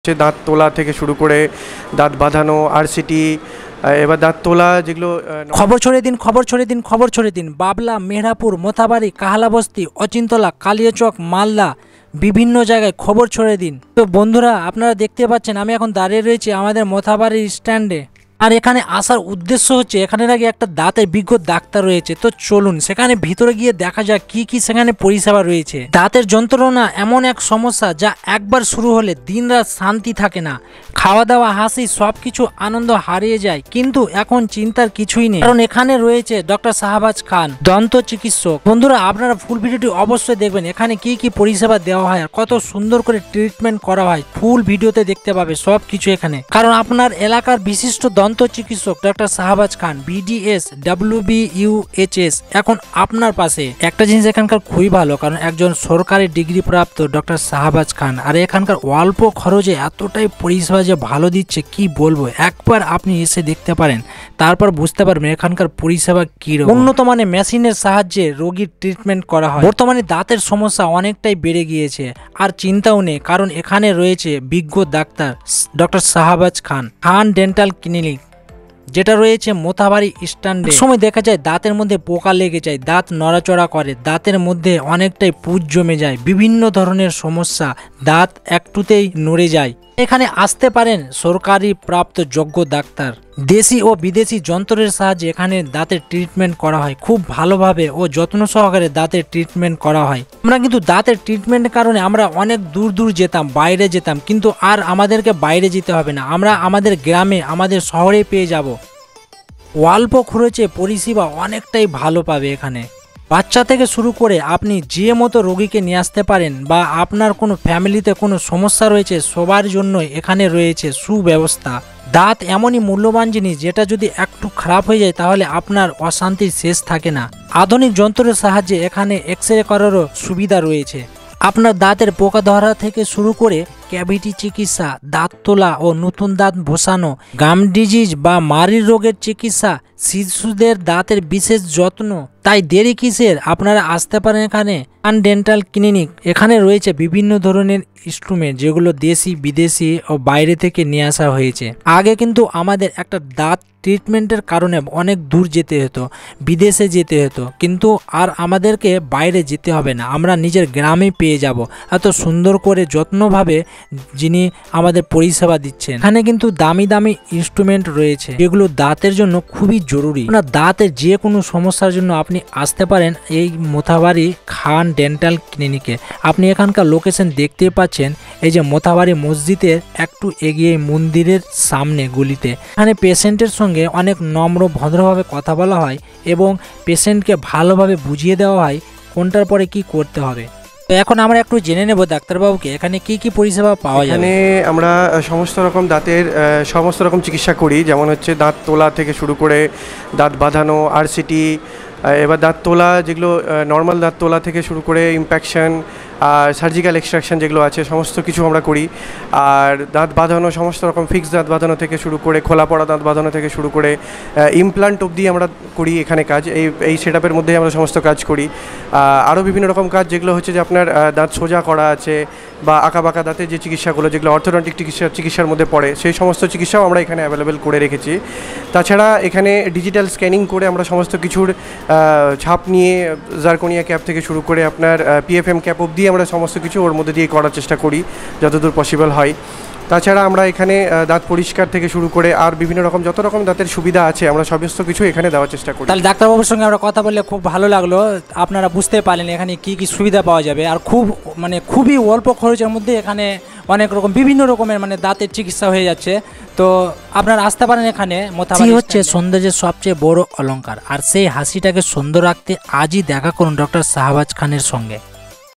দাঁত তোলা থেকে শুরু করে দাঁত বাঁধানো আরসিটি এবার দাঁত তোলা যেগুলো খবর ছড়িয়ে দিন খবর ছড়িয়ে দিন খবর ছড়িয়ে দিন বাবলা, মেহরাপুর, মোথাবাড়ি, কাহালাবস্তি, অচিন্তলা, কালিয়াচক, মালদা বিভিন্ন জায়গায় খবর ছড়িয়ে দিন। তো বন্ধুরা, আপনারা দেখতে পাচ্ছেন আমি এখন দাঁড়িয়ে রয়েছি আমাদের মোথাবাড়ির স্ট্যান্ডে। আর এখানে আসার উদ্দেশ্য হচ্ছে এখানে নাকি একটা দাঁতের বিজ্ঞ ডাক্তার রয়েছে। তো চলুন সেখানে ভিতরে গিয়ে দেখা যাক কি কি সেখানে পরিষেবা রয়েছে। দাঁতের যন্ত্রণা এমন এক সমস্যা যা একবার শুরু হলে দিনরাত শান্তি থাকে না, খাওয়া দাওয়া, হাসি সবকিছু আনন্দ হারিয়ে যায়। কিন্তু এখন চিন্তার কিছুই নেই, কারণ এখানে রয়েছে ডক্টর শাহবাজ খান, দন্ত চিকিৎসক। বন্ধুরা, আপনারা ফুল ভিডিওটি অবশ্যই দেখবেন। এখানে কি কি পরিষেবা দেওয়া হয় আর কত সুন্দর করে ট্রিটমেন্ট করা হয় ফুল ভিডিওতে দেখতে পাবে সবকিছু এখানে। কারণ আপনার এলাকার বিশিষ্ট দন্ত চিকিৎসক ডক্টর শাহবাজ খান, BDS WBUHS এখন আপনার পাশে। একটা জিনিস এখানকার খুবই ভালো, কারণ একজন সরকারি ডিগ্রি প্রাপ্ত ডক্টর শাহবাজ খান, আর এখানকার অল্প খরচে এতটাই পরিষেবা যে ভালো দিচ্ছে কি বলবো। একবার আপনি এসে দেখতে পারেন, তারপর বুঝতে পারবেন এখানকার পরিষেবা কি রকম। উন্নত মানের মেশিনের সাহায্যে রোগীর ট্রিটমেন্ট করা হয়। বর্তমানে দাঁতের সমস্যা অনেকটাই বেড়ে গিয়েছে, আর চিন্তাও নেই, কারণ এখানে রয়েছে বিজ্ঞ ডাক্তার ডক্টর শাহবাজ খান, খান ডেন্টাল ক্লিনিক, যেটা রয়েছে মোথাবাড়ি স্ট্যান্ডে। সময় দেখা যায় দাঁতের মধ্যে পোকা লেগে যায়, দাঁত নড়াচড়া করে, দাঁতের মধ্যে অনেকটাই পুঁজ জমে যায়, বিভিন্ন ধরনের সমস্যা, দাঁত একটুতেই নড়ে যায়। এখানে আসতে পারেন সরকারি প্রাপ্ত যোগ্য ডাক্তার। দেশি ও বিদেশি যন্ত্রের সাহায্যে এখানে দাঁতের ট্রিটমেন্ট করা হয়, খুব ভালোভাবে ও যত্ন সহকারে দাঁতের ট্রিটমেন্ট করা হয়। আমরা কিন্তু দাঁতের ট্রিটমেন্টের কারণে আমরা অনেক দূর দূর যেতাম, বাইরে যেতাম, কিন্তু আর আমাদেরকে বাইরে যেতে হবে না, আমরা আমাদের গ্রামে, আমাদের শহরে পেয়ে যাব। অল্প খরচে পরিষেবা অনেকটাই ভালো পাবে এখানে। বাচ্চা থেকে শুরু করে আপনি যে মতো রোগীকে নিয়ে আসতে পারেন, বা আপনার কোনো ফ্যামিলিতে কোনো সমস্যা রয়েছে, সবার জন্য এখানে রয়েছে সুব্যবস্থা। দাঁত এমনই মূল্যবান জিনিস, যেটা যদি একটু খারাপ হয়ে যায় তাহলে আপনার অশান্তির শেষ থাকে না। আধুনিক যন্ত্রের সাহায্যে এখানে এক্সরে করারও সুবিধা রয়েছে। আপনার দাঁতের পোকা ধরা থেকে শুরু করে ক্যাভিটি চিকিৎসা, দাঁত তোলা ও নতুন দাঁত বসানো, গাম ডিজিজ বা মাড়ির রোগের চিকিৎসা, শিশুদের দাঁতের বিশেষ যত্ন। তাই দেরি কিসের, আপনারা আসতে পারেন এখানে খান ডেন্টাল ক্লিনিক। এখানে রয়েছে বিভিন্ন ধরনের ইনস্ট্রুমেন্ট, যেগুলো দেশি বিদেশি ও বাইরে থেকে নিয়ে আসা হয়েছে। আগে কিন্তু আমাদের একটা দাঁত ট্রিটমেন্টের কারণে অনেক দূর যেতে হতো, বিদেশে যেতে হতো, কিন্তু আর আমাদেরকে বাইরে যেতে হবে না, আমরা নিজের গ্রামে পেয়ে যাব। এত সুন্দর করে যত্নভাবে যিনি আমাদের পরিষেবা দিচ্ছেন। এখানে কিন্তু দামি দামি ইনস্ট্রুমেন্ট রয়েছে, যেগুলো দাঁতের জন্য খুবই জরুরি। আপনার দাঁতের যে কোনো সমস্যার জন্য আপনি আসতে পারেন এই মোথাবাড়ি খান ডেন্টাল ক্লিনিকে। আপনি এখানকার লোকেশন দেখতে পাচ্ছেন, এই যে মোথাবাড়ি মসজিদের একটু এগিয়ে মন্দিরের সামনে গলিতে। এখানে পেশেন্টের সঙ্গে অনেক নম্র ভদ্রভাবে কথা বলা হয় এবং পেশেন্টকে ভালোভাবে বুঝিয়ে দেওয়া হয় কোনটার পরে কি করতে হবে। তো এখন আমরা একটু জেনে নেব ডাক্তারবাবুকে এখানে কি কি পরিষেবা পাওয়া যায়। এখানে আমরা সমস্ত রকম দাঁতের সমস্ত রকম চিকিৎসা করি, যেমন হচ্ছে দাঁত তোলা থেকে শুরু করে দাঁত বাঁধানো আরসিটি, এবার দাঁত তোলা যেগুলো নর্মাল দাঁত তোলা থেকে শুরু করে ইম্প্যাকশন আর সার্জিক্যাল এক্সট্রাকশন যেগুলো আছে সমস্ত কিছু আমরা করি। আর দাঁত বাঁধানো সমস্ত রকম ফিক্স দাঁত বাঁধানো থেকে শুরু করে খোলা পড়া দাঁত বাঁধানো থেকে শুরু করে ইমপ্লান্ট অবধি আমরা করি এখানে কাজ। এই সেট আপের মধ্যেই আমরা সমস্ত কাজ করি। আরও বিভিন্ন রকম কাজ যেগুলো হচ্ছে যে আপনার দাঁত সোজা করা আছে, বা আঁকা বাঁকা দাঁতের যে চিকিৎসাগুলো যেগুলো অর্থোডন্টিক চিকিৎসার মধ্যে পড়ে, সেই সমস্ত চিকিৎসাও আমরা এখানে অ্যাভেলেবেল করে রেখেছি। তাছাড়া এখানে ডিজিটাল স্ক্যানিং করে আমরা সমস্ত কিছুর ছাপ নিয়ে জারকোনিয়া ক্যাপ থেকে শুরু করে আপনার PFM ক্যাপ অবধি আমরা সমস্ত কিছু ওর মধ্যে দিয়ে করার চেষ্টা করি যতদূর পসিবল হয়। তাছাড়া আমরা এখানে দাঁত পরিষ্কার থেকে শুরু করে আর বিভিন্ন রকম যত রকম দাঁতের সুবিধা আছে আমরা সমস্ত কিছু এখানে দেওয়ার চেষ্টা করি। তাহলে ডাক্তারবাবুর সঙ্গে আমরা কথা বললে খুব ভালো লাগলো, আপনারা বুঝতে পারলেন এখানে কি কি সুবিধা পাওয়া যাবে। আর খুবই অল্প খরচের মধ্যে এখানে অনেক রকম বিভিন্ন রকমের দাঁতের চিকিৎসা হয়ে যাচ্ছে। তো আপনারা আসতে পারেন এখানে। মোথাবাড়ি হচ্ছে সৌন্দর্যের সবচেয়ে বড় অলংকার, আর সেই হাসিটাকে সুন্দর রাখতে আজই দেখা করুন ডক্টর শাহবাজ খানের সঙ্গে।